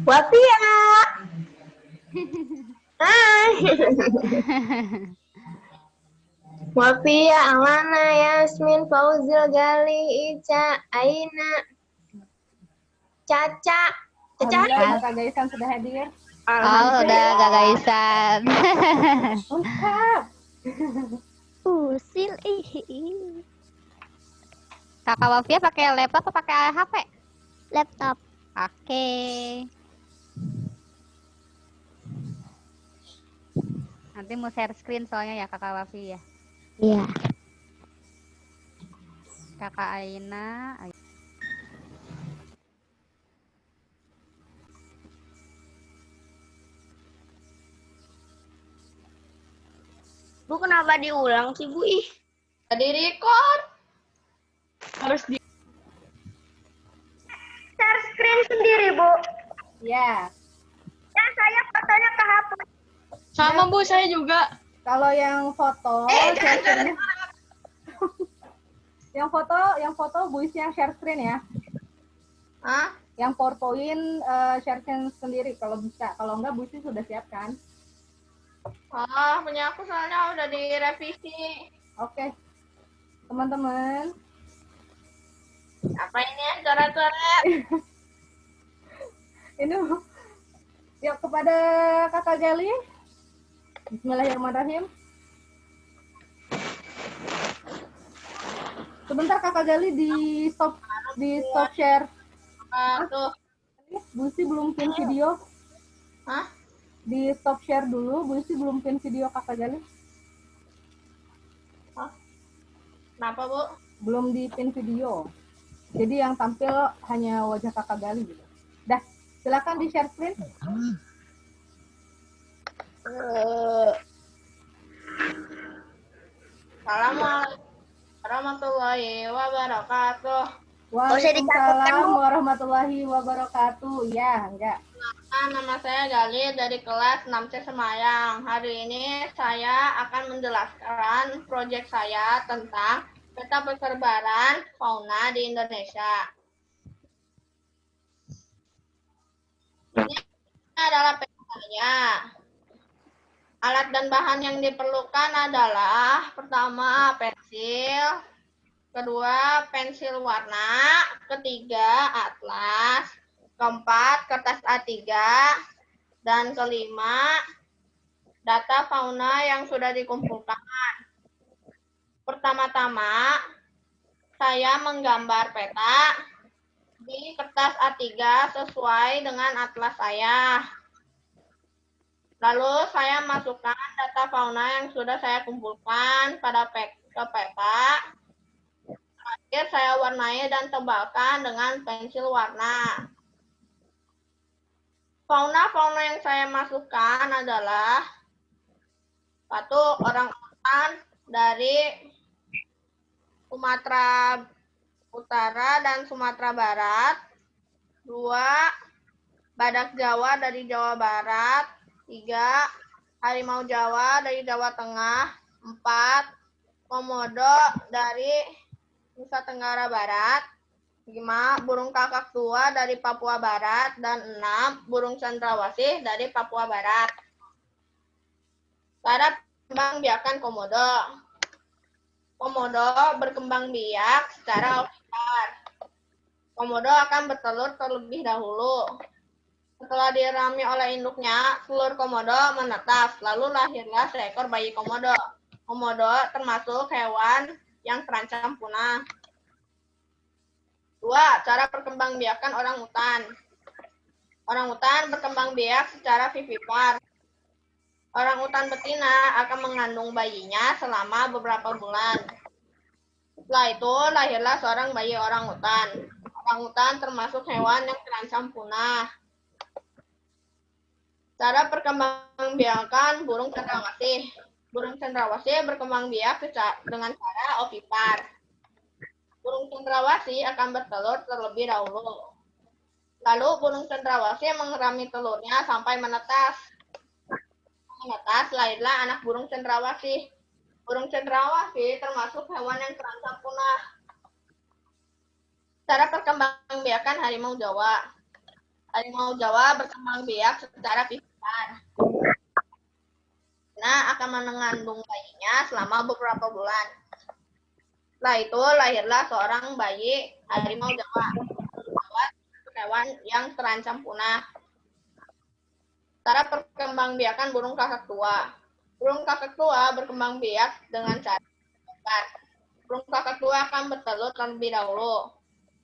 Wafia. Hai. Wafia, Alana, Yasmin, Fauzil, Gali, Ica, Aina, Caca. Caca. Alhamdulillah Kak Gaisan sudah hadir. Oh, udah Kak Gaisan. Lengkap. Usil Kakak Wafia pakai laptop atau pakai HP? Laptop. Oke. Nanti mau share screen soalnya ya Kakak Wafia. Iya. Kakak Aina. Bu, kenapa diulang sih, Bu? Ih, Tadi record. harus di share screen sendiri, Bu. Ya. Ya, saya fotonya kehapus. Sama Bu, saya juga. Kalau yang foto, share screen. yang foto Bu Isi yang share screen ya. Hah? Yang PowerPoint share screen sendiri kalau bisa. Kalau enggak Bu Isi sudah siapkan. Punya aku soalnya udah direvisi. Oke. Teman-teman, Apa ini ya, coret-coret? ini ya kepada Kakak Gali. Bismillahirrahmanirrahim. Sebentar Kakak Gali di stop share. Tuh. Bu Isi belum pin video. Hah? Di stop share dulu. Bu Isi belum pin video Kakak Gali. Kenapa, Bu? Belum di pin video. Jadi yang tampil hanya wajah Kakak Gali gitu. Dah, silakan di share screen. Assalamualaikum warahmatullahi wabarakatuh. Waalaikumsalam warahmatullahi wabarakatuh. Ya, enggak. Nama saya Gali dari kelas 6C Semayang. Hari ini saya akan menjelaskan proyek saya tentang peta persebaran fauna di Indonesia. Ini adalah peta saya. Alat dan bahan yang diperlukan adalah pertama pensil, kedua pensil warna, ketiga atlas, keempat kertas A3, dan kelima data fauna yang sudah dikumpulkan. Pertama-tama saya menggambar peta di kertas A3 sesuai dengan atlas saya. Lalu saya masukkan data fauna yang sudah saya kumpulkan pada peta. Terakhir saya warnai dan tebalkan dengan pensil warna. Fauna-fauna yang saya masukkan adalah satu, orangutan dari Sumatera Utara dan Sumatera Barat. Dua, badak Jawa dari Jawa Barat. Tiga, harimau Jawa dari Jawa Tengah. Empat, komodo dari Nusa Tenggara Barat. 5, burung kakak tua dari Papua Barat. Dan 6, burung cendrawasih dari Papua Barat. Cara berkembang biakan komodo. Komodo berkembang biak secara ovipar. Komodo akan bertelur terlebih dahulu. Setelah dirami oleh induknya, telur komodo menetas, lalu lahirlah seekor bayi komodo. Komodo termasuk hewan yang terancam punah. 2. Cara perkembangbiakan orangutan. Orangutan berkembang biak secara vivipar. Orangutan betina akan mengandung bayinya selama beberapa bulan. Setelah itu, lahirlah seorang bayi orangutan. Orangutan termasuk hewan yang terancam punah. Cara perkembangbiakan burung cendrawasih. Burung cendrawasih berkembang biak dengan cara ovipar. Burung cendrawasih akan bertelur terlebih dahulu. Lalu burung cendrawasih mengerami telurnya sampai menetas. Menetas, lahirlah anak burung cendrawasih. Burung cendrawasih termasuk hewan yang terancam punah. Cara perkembangbiakan harimau Jawa. Harimau Jawa berkembang biak secara vivipar. Nah, akan mengandung bayinya selama beberapa bulan. Setelah itu lahirlah seorang bayi harimau Jawa. Hewan yang terancam punah. Cara perkembangbiakan burung kakak tua. Burung kakak tua berkembang biak dengan cara besar. Burung kakak tua akan bertelur terlebih dahulu.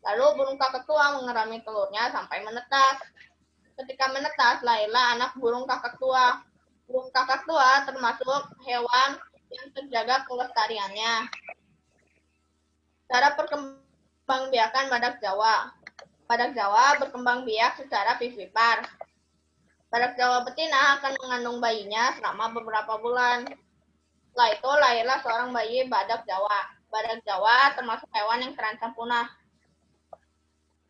Lalu burung kakak tua mengerami telurnya sampai menetas. Ketika menetas, lahirlah anak burung kakak tua. Burung kakak tua termasuk hewan yang terjaga kelestariannya. Cara perkembangbiakan badak Jawa. Badak Jawa berkembang biak secara vivipar. Badak Jawa betina akan mengandung bayinya selama beberapa bulan. Setelah itu lahirlah seorang bayi badak Jawa. Badak Jawa termasuk hewan yang terancam punah.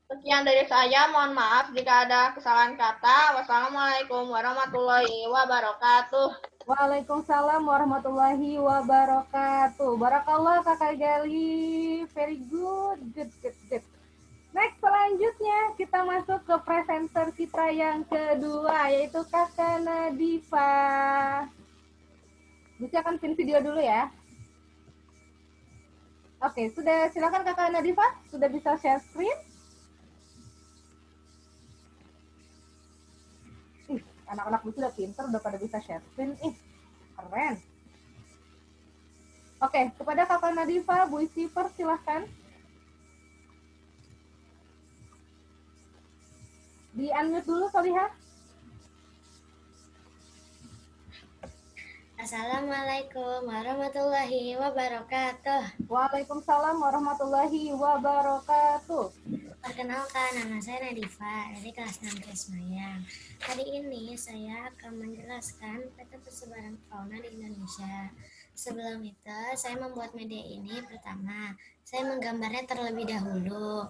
Sekian dari saya, mohon maaf jika ada kesalahan kata. Wassalamualaikum warahmatullahi wabarakatuh. Waalaikumsalam warahmatullahi wabarakatuh. Barakallah Kakak Gali. Very good. Good. Next, selanjutnya kita masuk ke presenter kita yang kedua, yaitu Kakak Nadifa. Bisa akan pin video dulu ya. Oke, sudah, silakan Kakak Nadifa. Sudah bisa share screen? Anak-anak itu udah pinter, udah pada bisa share screen. Keren. Oke, kepada Kakak Nadifa, Bu Istifer, silahkan. Di-unmute dulu, Solihah. Assalamualaikum warahmatullahi wabarakatuh. Waalaikumsalam warahmatullahi wabarakatuh. Perkenalkan, nama saya Nadifa dari kelas 6 Krismayang. Hari ini saya akan menjelaskan peta persebaran fauna di Indonesia. Sebelum itu, saya membuat media ini pertama. Saya menggambarnya terlebih dahulu.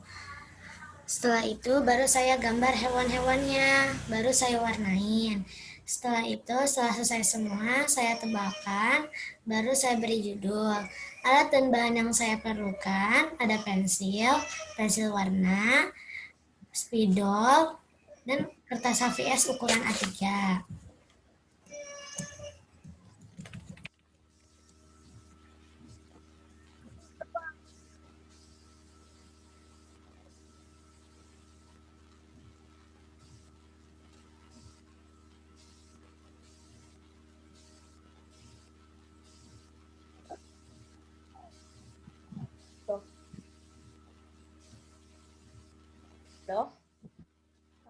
Setelah itu baru saya gambar hewan-hewannya, baru saya warnain. Setelah itu, setelah selesai semua, saya tebalkan, baru saya beri judul. Alat dan bahan yang saya perlukan ada pensil warna, spidol, dan kertas HVS ukuran A3.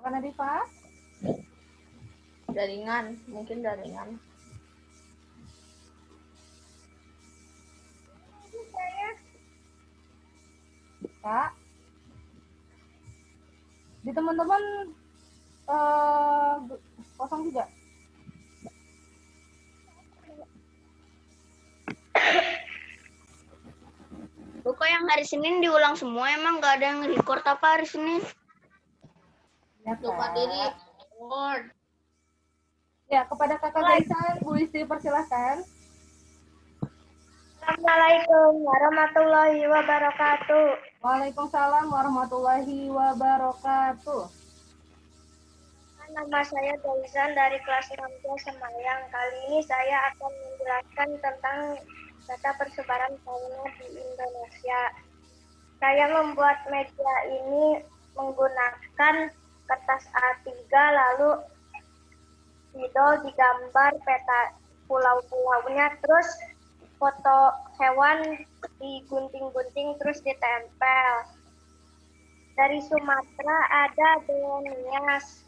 Kakak Nadifa? Mungkin jaringan. Kak? Di teman-teman kosong juga? Buku yang hari Senin diulang semua, emang nggak ada yang record apa hari Senin? Ya, Lupa Kak. diri. Word. Ya, kepada Kakak Gaisan, Bu Isti, persilahkan. Assalamualaikum warahmatullahi wabarakatuh. Waalaikumsalam warahmatullahi wabarakatuh. Nama saya Gaisan dari kelas 6 Semayang. Kali ini saya akan menjelaskan tentang data persebaran fauna di Indonesia. Saya membuat media ini menggunakan kertas A3, lalu spidol digambar peta pulau-pulaunya, terus foto hewan digunting-gunting terus ditempel. Dari Sumatera ada Beonias,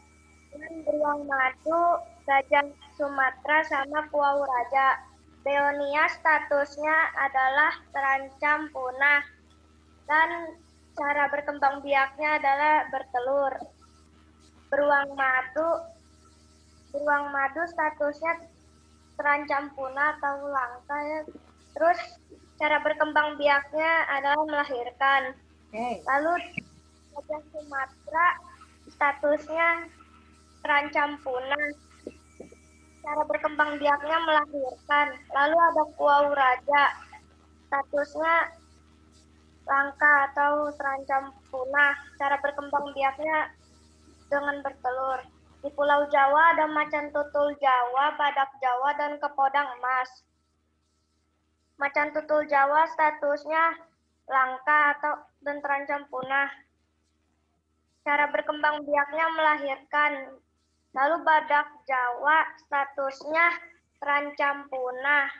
beruang madu, gajah Sumatera, sama puau raja. Beonias statusnya adalah terancam punah dan cara berkembang biaknya adalah bertelur. Beruang madu statusnya terancam punah atau langka ya. Terus cara berkembang biaknya adalah melahirkan. Lalu gajah Sumatera statusnya terancam punah. Cara berkembang biaknya melahirkan. Lalu ada puau raja, statusnya langka atau terancam punah. Cara berkembang biaknya dengan bertelur. Di Pulau Jawa ada macan tutul Jawa, badak Jawa, dan kepodang emas. Macan tutul Jawa statusnya langka dan terancam punah. Cara berkembang biaknya melahirkan. Lalu badak Jawa statusnya terancam punah.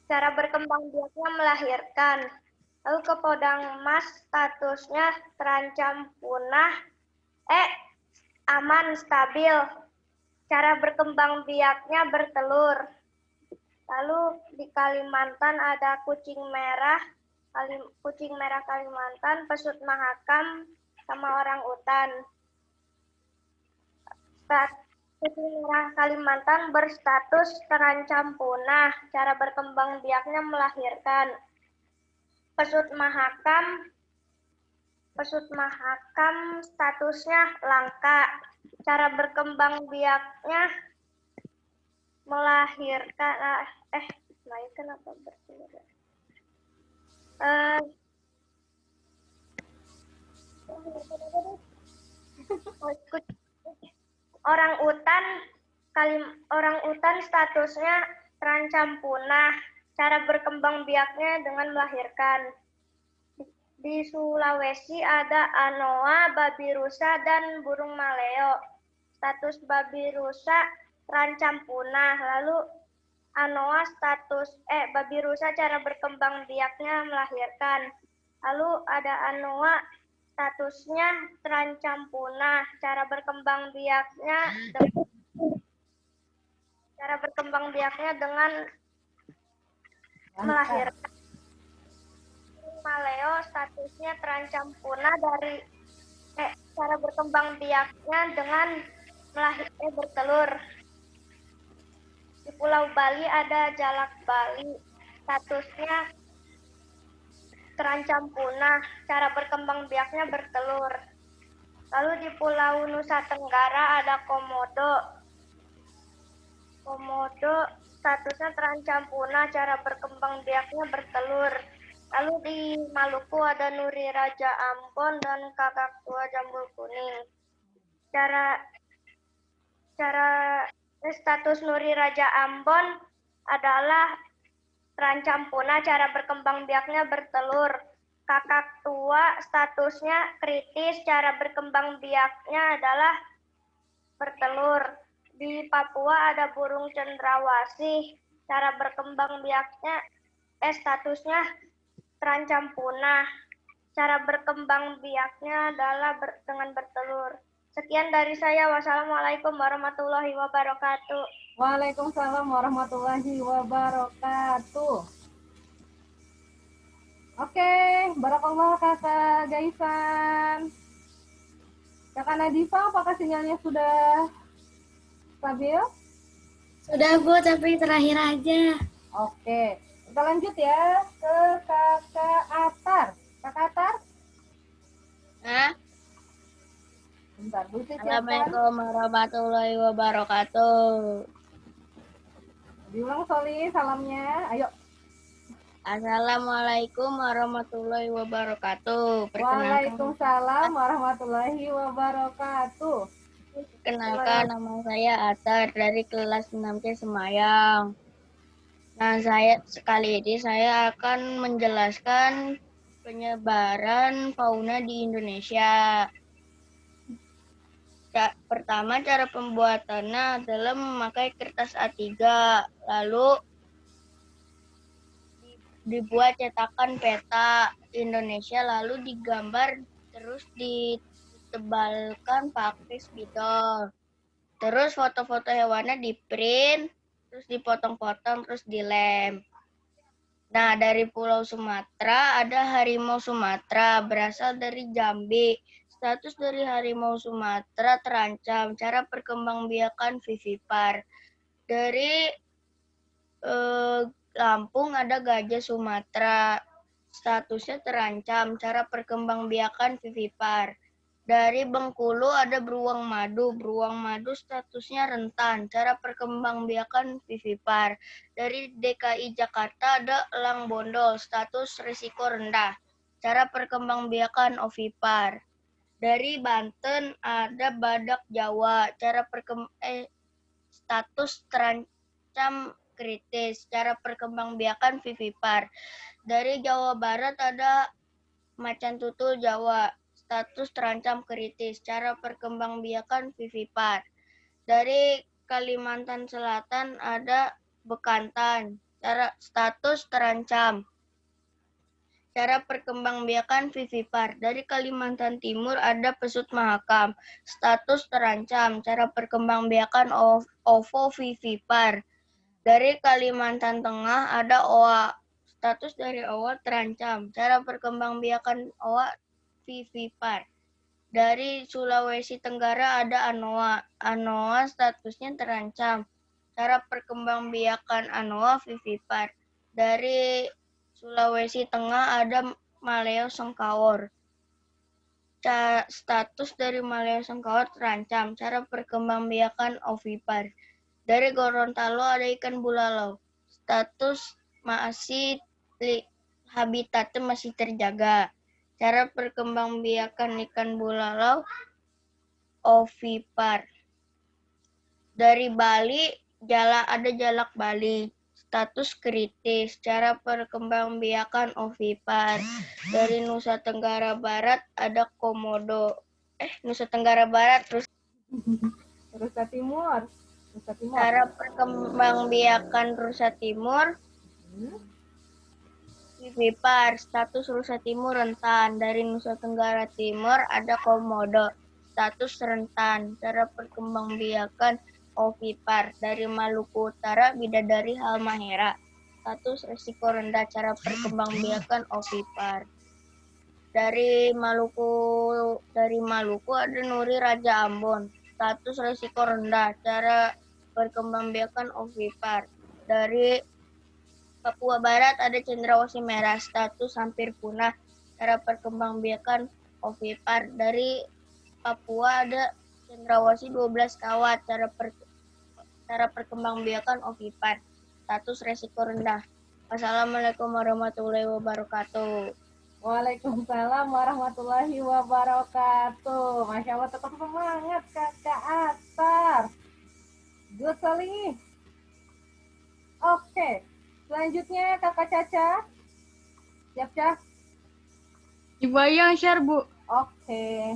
Cara berkembang biaknya melahirkan. Lalu kepodang emas statusnya terancam punah. Aman, stabil. Cara berkembang biaknya bertelur. Lalu di Kalimantan ada kucing merah Kalimantan, pesut mahakam, sama orang utan. Kucing merah Kalimantan berstatus terancam punah. Cara berkembang biaknya melahirkan. Pesut mahakam statusnya langka. Cara berkembang biaknya melahirkan. Melahirkan apa bertelur? Orang utan statusnya terancam punah. Cara berkembang biaknya dengan melahirkan. Di Sulawesi ada anoa, babi rusa, dan burung maleo. Status babi rusa terancam punah. Lalu anoa babi rusa cara berkembang biaknya melahirkan. Lalu ada anoa statusnya terancam punah. Cara berkembang biaknya dengan melahirkan. Maleo statusnya terancam punah cara berkembang biaknya dengan bertelur. Di Pulau Bali ada jalak Bali, statusnya terancam punah. Cara berkembang biaknya bertelur. Lalu di Pulau Nusa Tenggara ada komodo. Komodo statusnya terancam punah. Cara berkembang biaknya bertelur. Lalu di Maluku ada nuri raja Ambon dan kakak tua jambul kuning. Status nuri raja Ambon adalah terancam punah. Cara berkembang biaknya bertelur. Kakak tua statusnya kritis. Cara berkembang biaknya adalah bertelur. Di Papua ada burung cendrawasih. Cara berkembang biaknya statusnya terancam punah. Cara berkembang biaknya adalah dengan bertelur. Sekian dari saya. Wassalamualaikum warahmatullahi wabarakatuh. Waalaikumsalam warahmatullahi wabarakatuh. Oke, barakallah Kakak Gaisan. Kakak Nadifa, apakah sinyalnya sudah stabil? Sudah Bu, tapi terakhir aja. Oke, kita lanjut ya ke Kakak Atar. Kakak Atar? Bentar, Bu, saya siapkan. Assalamualaikum warahmatullahi wabarakatuh. Diulang Soli salamnya. Ayo. Assalamualaikum warahmatullahi wabarakatuh. Waalaikumsalam warahmatullahi wabarakatuh. Perkenalkan, nama saya Atar dari kelas 6C Semayang. Nah, kali ini saya akan menjelaskan penyebaran fauna di Indonesia. Pertama, cara pembuatannya adalah memakai kertas A3, lalu dibuat cetakan peta Indonesia, lalu digambar, terus ditebalkan pakai spidol. Terus foto-foto hewannya di-print, terus dipotong-potong, terus dilem. Nah, dari Pulau Sumatera ada harimau Sumatera, berasal dari Jambi. Status dari harimau Sumatera terancam. Cara perkembangbiakan vivipar. Dari Lampung ada gajah Sumatera. Statusnya terancam. Cara perkembangbiakan vivipar. Dari Bengkulu ada beruang madu. Beruang madu statusnya rentan. Cara perkembangbiakan vivipar. Dari DKI Jakarta ada elang bondol. Status risiko rendah. Cara perkembangbiakan ovipar. Dari Banten ada badak Jawa. Status terancam kritis. Cara perkembangbiakan vivipar. Dari Jawa Barat ada macan tutul Jawa. Status terancam kritis. Cara perkembangbiakan vivipar. Dari Kalimantan Selatan ada bekantan. Status terancam. Cara perkembangbiakan vivipar. Dari Kalimantan Timur ada pesut mahakam. Status terancam. Cara perkembangbiakan ovovivipar. Dari Kalimantan Tengah ada oa. Status dari oa terancam. Cara perkembangbiakan oa vivipar. Dari Sulawesi Tenggara ada anoa. Anoa statusnya terancam. Cara perkembangbiakan anoa vivipar. Dari Sulawesi Tengah ada maleo sengkawor. Status dari maleo sengkawor terancam. Cara perkembangbiakan ovipar. Dari Gorontalo ada ikan bulalau. Status habitatnya masih terjaga. Cara perkembangbiakan ikan bulalau ovipar. Dari Bali ada jalak Bali. Status kritis. Cara perkembangbiakan ovipar. Dari Nusa Tenggara Barat ada komodo. Nusa Tenggara Barat terus. Rusa Timur. Cara perkembangbiakan rusa Timur. Vivipar. Status rusa Timur rentan. Dari Nusa Tenggara Timur ada komodo. Status rentan. Cara perkembangbiakan ovipar. Dari Maluku Utara bidadari halmahera. Status risiko rendah. Cara perkembangbiakan ovipar. Dari Maluku ada nuri Raja Ambon. Status risiko rendah. Cara perkembangbiakan ovipar. Dari Papua Barat ada cendrawasih merah. Status hampir punah. Cara perkembangbiakan ovipar. Dari Papua ada cendrawasih 12 kawat. Cara perkembangbiakan ovipar. Status resiko rendah. Wassalamualaikum warahmatullahi wabarakatuh. Waalaikumsalam warahmatullahi wabarakatuh. Masya Allah, tetap semangat Kakak Atar. Good sekali. Oke, selanjutnya Kakak Caca. Siap, Cak? Ibu Ayu yang share, Bu. Oke.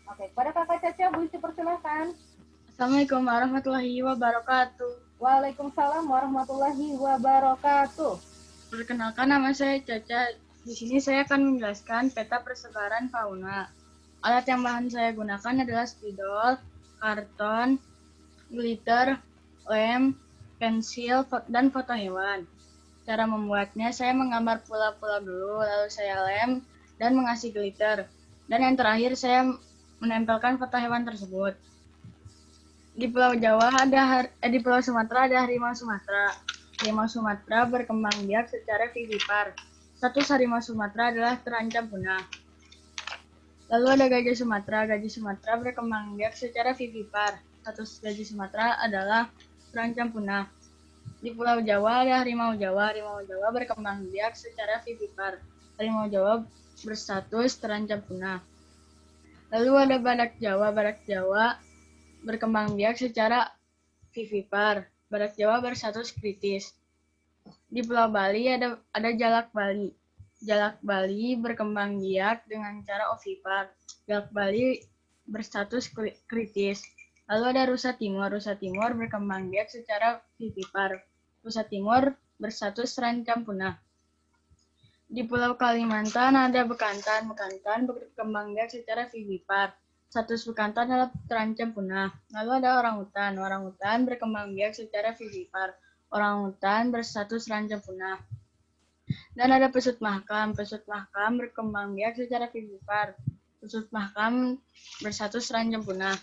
Oke, kepada Kakak Caca, Bu Isti persilahkan. Assalamualaikum warahmatullahi wabarakatuh. Waalaikumsalam warahmatullahi wabarakatuh. Perkenalkan, nama saya Caca. Di sini saya akan menjelaskan peta persebaran fauna. Alat yang bahan saya gunakan adalah spidol, karton, glitter, lem, pensil, dan foto hewan. Cara membuatnya, saya menggambar pula-pula dulu, lalu saya lem dan mengasih glitter. Dan yang terakhir, saya menempelkan foto hewan tersebut. Di Pulau Sumatera ada harimau Sumatera. Harimau Sumatera berkembang biak secara vivipar. Status harimau Sumatera adalah terancam punah. Lalu ada gajah Sumatera. Gajah Sumatera berkembang biak secara vivipar. Status gajah Sumatera adalah terancam punah. Di Pulau Jawa ada harimau Jawa. Harimau Jawa berkembang biak secara vivipar. Harimau Jawa berstatus terancam punah. Lalu ada badak Jawa. Badak Jawa berkembang biak secara vivipar. Badak Jawa berstatus kritis. Di Pulau Bali ada jalak Bali. Jalak Bali berkembang biak dengan cara ovipar. Jalak Bali berstatus kritis. Lalu ada rusa Timur. Rusa Timur berkembang biak secara vivipar. Rusa Timur berstatus terancam punah. Di Pulau Kalimantan ada bekantan. Bekantan berkembang biak secara vivipar. Status bekantan adalah terancam punah. Lalu ada orangutan. Orangutan berkembang biak secara vivipar. Orangutan berstatus terancam punah. Dan ada pesut mahkam. Pesut mahkam berkembang biak secara vivipar. Pesut mahkam berstatus terancam punah.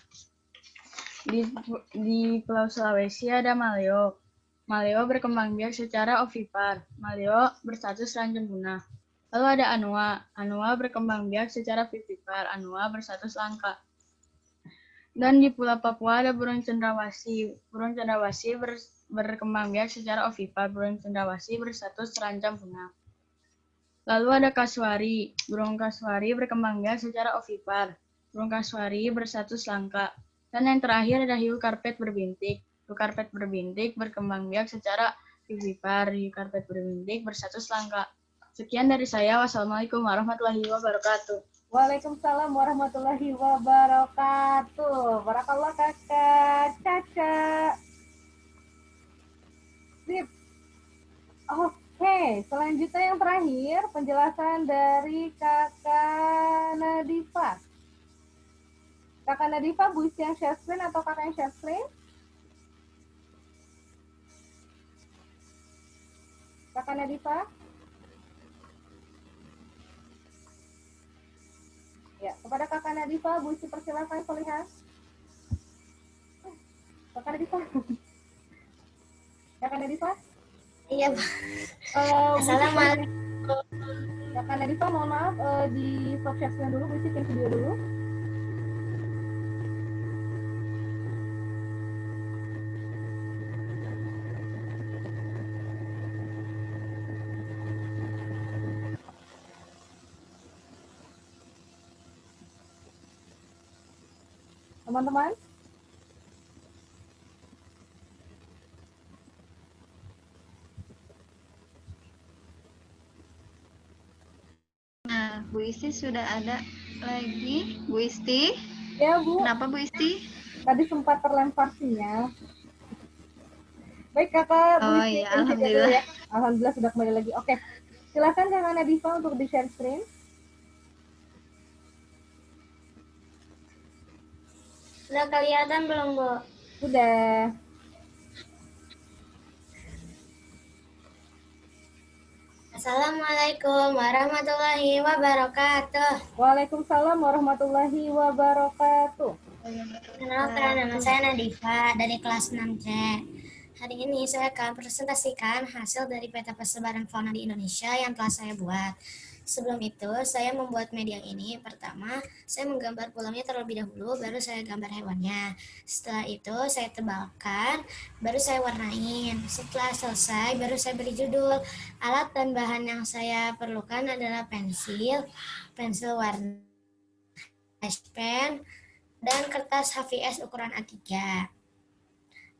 Di Pulau Sulawesi ada maleo. Maleo berkembang biak secara ovipar. Maleo berstatus terancam punah. Lalu ada Anoa. Anoa berkembang biak secara vivipar. Anoa berstatus langka. Dan di Pulau Papua ada burung cendrawasih. Burung cendrawasih berkembang biak secara ovipar. Burung cendrawasih berstatus terancam punah. Lalu ada kasuari. Burung kasuari berkembang biak secara ovipar. Burung kasuari berstatus langka. Dan yang terakhir ada hiu karpet berbintik. Hiu karpet berbintik berkembang biak secara vivipar. Hiu karpet berbintik berstatus langka. Sekian dari saya. Wassalamualaikum warahmatullahi wabarakatuh. Waalaikumsalam warahmatullahi wabarakatuh. Barakallah kakak Caca. Sip. Oke, selanjutnya yang terakhir penjelasan dari kakak Nadifa. Kakak Nadifa, Bu Isti yang share screen atau kakak yang share screen? Kakak Nadifa? Ya, kepada kakak Nadifa, Bu Isti persilakan melihat. Kakak Nadifa. Kakak Nadifa? Iya, Pak. Assalamualaikum. Kakak Nadifa, mohon maaf di stop share screen dulu, Bu Isti bikin video dulu. Teman-teman, Nah, Bu Isti sudah ada lagi. Bu Isti, ya Bu, kenapa Bu Isti? tadi sempat terlempar sinyal. Baik kakak, Bu Oh Isti, iya, bikin video dulu alhamdulillah. ya. Alhamdulillah sudah kembali lagi. Oke, silakan kakak Nadifa untuk di share screen. Udah kelihatan belum, Bu? Sudah. Assalamualaikum warahmatullahi wabarakatuh. Waalaikumsalam warahmatullahi wabarakatuh. Kenalkan, nama saya Nadifa dari kelas 6C. Hari ini saya akan presentasikan hasil dari peta persebaran fauna di Indonesia yang telah saya buat. Sebelum itu, saya membuat media ini. Pertama, saya menggambar pulaunya terlebih dahulu, baru saya gambar hewannya. Setelah itu, saya tebalkan, baru saya warnain. Setelah selesai, baru saya beri judul. Alat dan bahan yang saya perlukan adalah pensil warna, pen, dan kertas HVS ukuran A3.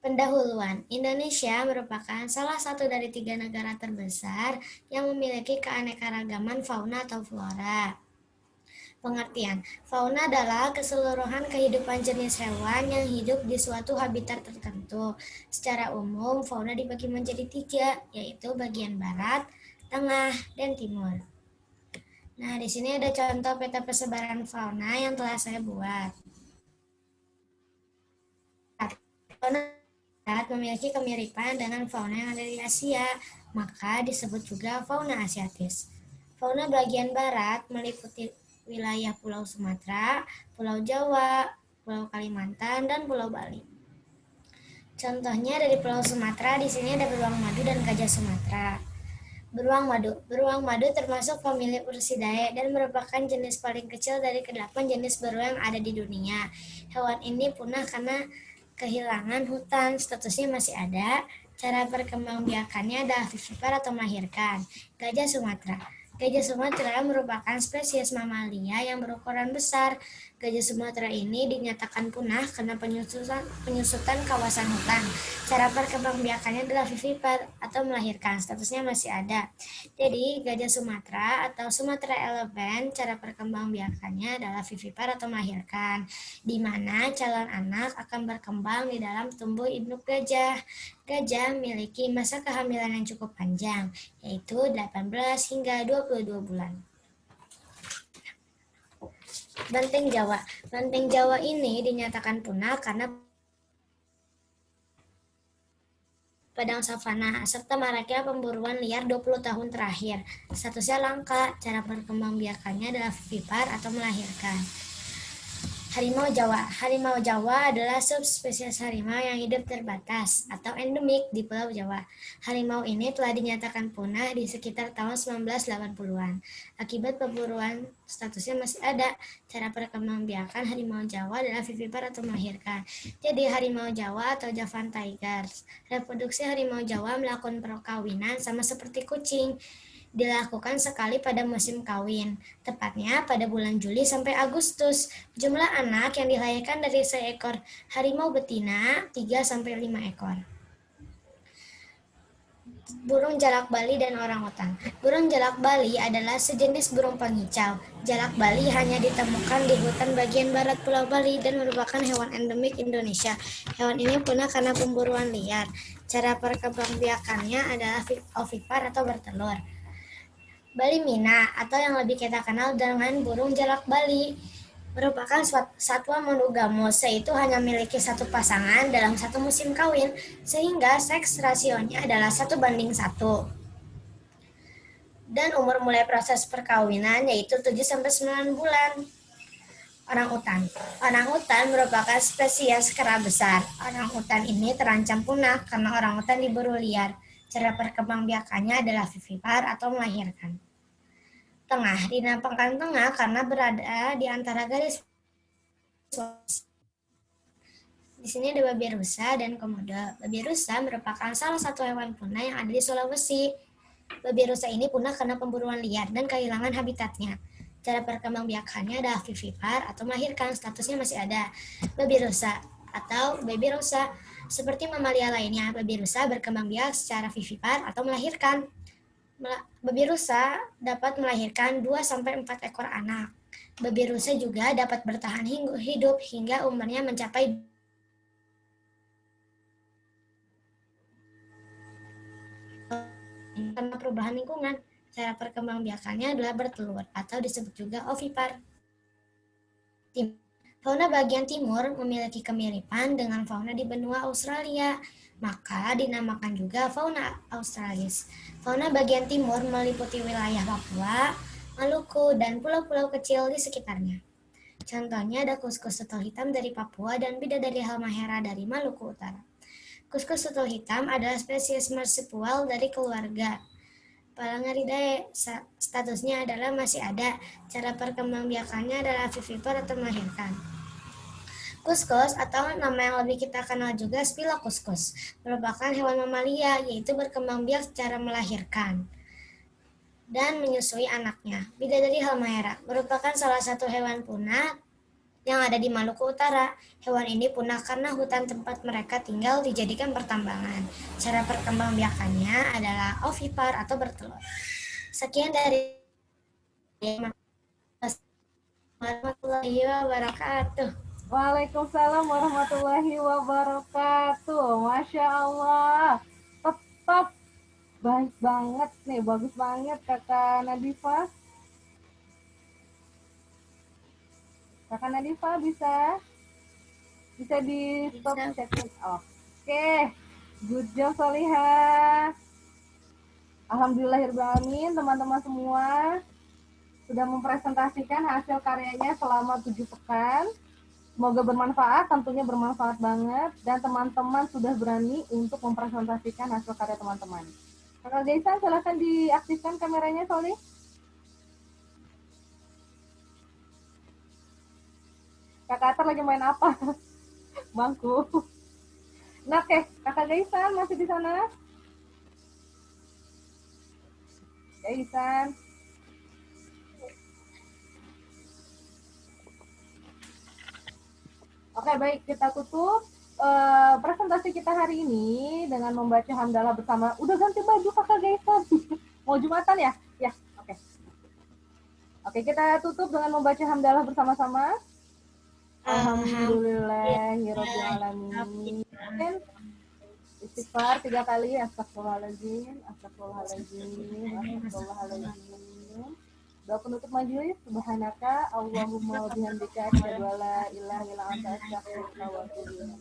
Pendahuluan, Indonesia merupakan salah satu dari 3 negara terbesar yang memiliki keanekaragaman fauna atau flora. Pengertian, fauna adalah keseluruhan kehidupan jenis hewan yang hidup di suatu habitat tertentu. Secara umum, fauna dibagi menjadi 3, yaitu bagian barat, tengah, dan timur. Nah, di sini ada contoh peta persebaran fauna yang telah saya buat. Fauna memiliki kemiripan dengan fauna yang ada di Asia, maka disebut juga fauna asiatis. Fauna bagian barat meliputi wilayah Pulau Sumatera, Pulau Jawa, Pulau Kalimantan, dan Pulau Bali. Contohnya dari Pulau Sumatera, di sini ada beruang madu dan gajah Sumatera. Beruang madu termasuk famili Ursidae dan merupakan jenis paling kecil dari ke-8 jenis beruang yang ada di dunia. Hewan ini punah karena kehilangan hutan, statusnya masih ada. Cara perkembangbiakannya adalah vivipar atau melahirkan. Gajah Sumatera merupakan spesies mamalia yang berukuran besar. Gajah Sumatera ini dinyatakan punah karena penyusutan kawasan hutan. Cara perkembangbiakannya adalah vivipar atau melahirkan, statusnya masih ada. Jadi, gajah Sumatera atau Sumatera elephant, cara perkembangbiakannya adalah vivipar atau melahirkan, di mana calon anak akan berkembang di dalam tubuh induk gajah. Gajah memiliki masa kehamilan yang cukup panjang, yaitu 18 hingga 22 bulan. Banteng Jawa ini dinyatakan punah karena padang savana, serta maraknya pemburuan liar 20 tahun terakhir. Statusnya langka, cara perkembangbiakannya adalah vivipar atau melahirkan. Harimau Jawa. Harimau Jawa adalah subspesies harimau yang hidup terbatas atau endemik di Pulau Jawa. Harimau ini telah dinyatakan punah di sekitar tahun 1980-an. Akibat perburuan statusnya masih ada. Cara perkembangbiakan harimau Jawa adalah vivipar atau melahirkan. Jadi harimau Jawa atau Javan Tigers. Reproduksi harimau Jawa melakukan perkawinan sama seperti kucing. Dilakukan sekali pada musim kawin, tepatnya pada bulan Juli sampai Agustus. Jumlah anak yang dilahirkan dari seekor harimau betina 3-5 ekor. Burung jalak Bali dan orangutan. Burung jalak Bali adalah sejenis burung pengicau. Jalak Bali hanya ditemukan di hutan bagian barat Pulau Bali dan merupakan hewan endemik Indonesia. Hewan ini punah karena pemburuan liar. Cara perkembangbiakannya adalah ovipar atau bertelur. Bali Mina atau yang lebih kita kenal dengan burung jalak Bali merupakan satwa monogamus, yaitu hanya memiliki satu pasangan dalam satu musim kawin, sehingga seks rasionya adalah 1:1. Dan umur mulai proses perkawinan yaitu 7-9 bulan. Orangutan. Orangutan merupakan spesies kera besar. Orangutan ini terancam punah karena orangutan diburu liar. Cara perkembangbiakannya adalah vivipar atau melahirkan. Tengah, dinampakkan tengah karena berada di antara garis. Di sini ada babi rusa dan komodo. Babi rusa merupakan salah satu hewan punah yang ada di Sulawesi. Babi rusa ini punah karena pemburuan liar dan kehilangan habitatnya. Cara perkembangbiakannya adalah vivipar atau melahirkan, statusnya masih ada. Babi rusa atau baby rusa. Seperti mamalia lainnya, babi rusa berkembang biak secara vivipar atau melahirkan. Babi rusa dapat melahirkan 2-4 ekor anak. Babi rusa juga dapat bertahan hidup hingga umurnya mencapai karena perubahan lingkungan. Cara perkembangbiakannya adalah bertelur atau disebut juga ovipar. Fauna bagian timur memiliki kemiripan dengan fauna di benua Australia, maka dinamakan juga fauna australis. Fauna bagian timur meliputi wilayah Papua, Maluku, dan pulau-pulau kecil di sekitarnya. Contohnya ada kuskus tutul hitam dari Papua dan bidadari halmahera dari Maluku Utara. Kuskus tutul hitam adalah spesies marsupial dari keluarga Phalangeridae. Statusnya adalah masih ada. Cara perkembangbiakannya adalah vivipar atau melahirkan. Kuskus atau nama yang lebih kita kenal juga Spilocuscus merupakan hewan mamalia, yaitu berkembang biak secara melahirkan dan menyusui anaknya. Bidadari halmahera merupakan salah satu hewan punah yang ada di Maluku Utara. Hewan ini punah karena hutan tempat mereka tinggal dijadikan pertambangan. Cara perkembangbiakannya adalah ovipar atau bertelur. Sekian dari warahmatullahi wabarakatuh. Waalaikumsalam warahmatullahi wabarakatuh. Masya Allah. Tetap baik banget nih, bagus banget Kakak Nadifa. Kakak Nadifa bisa di stop chatting. Oke. Good job Solihah. Alhamdulillahirrahmanirrahim, teman-teman semua sudah mempresentasikan hasil karyanya selama 7 pekan. Semoga bermanfaat, tentunya bermanfaat banget, dan teman-teman sudah berani untuk mempresentasikan hasil karya teman-teman. Kakak Gaisan, silahkan diaktifkan kameranya, Soli. Kakak Atar lagi main apa? Bangku. Nah, oke, Kakak Gaisan masih di sana? Gaisan. Oke, baik, kita tutup presentasi kita hari ini dengan membaca hamdalah bersama. Udah ganti baju Kakak Gaisan. Mau Jumatan ya? Ya, oke. Oke, kita tutup dengan membaca hamdalah bersama-sama. Alhamdulillahirabbil alamin. Istighfar 3 kali. Astagfirullahaladzim, astagfirullahaladzim, astagfirullahaladzim. Doa penutup majelis, subhanaka Allahumma bihamdika asyhadu an la ilaha illa anta astaghfiruka wa atubu ilaik.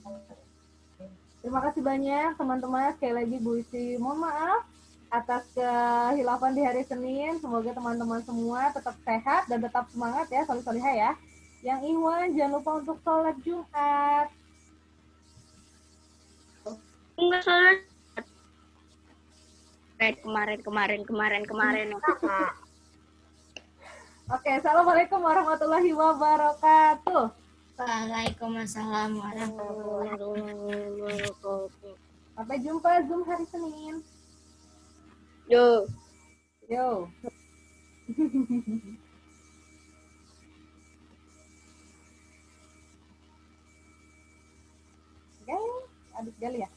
Terima kasih banyak teman-teman. Sekali lagi Bu Isi mohon maaf atas kehilafan di hari Senin. Semoga teman-teman semua tetap sehat dan tetap semangat ya, solih-solihah ya. Yang Iwan, jangan lupa untuk sholat Jumat. Enggak salah. Kemarin. Oke, assalamualaikum warahmatullahi wabarakatuh. Waalaikumsalam warahmatullahi wabarakatuh. Sampai jumpa Zoom hari Senin. Yo. Yo. Oke, adik gali ya.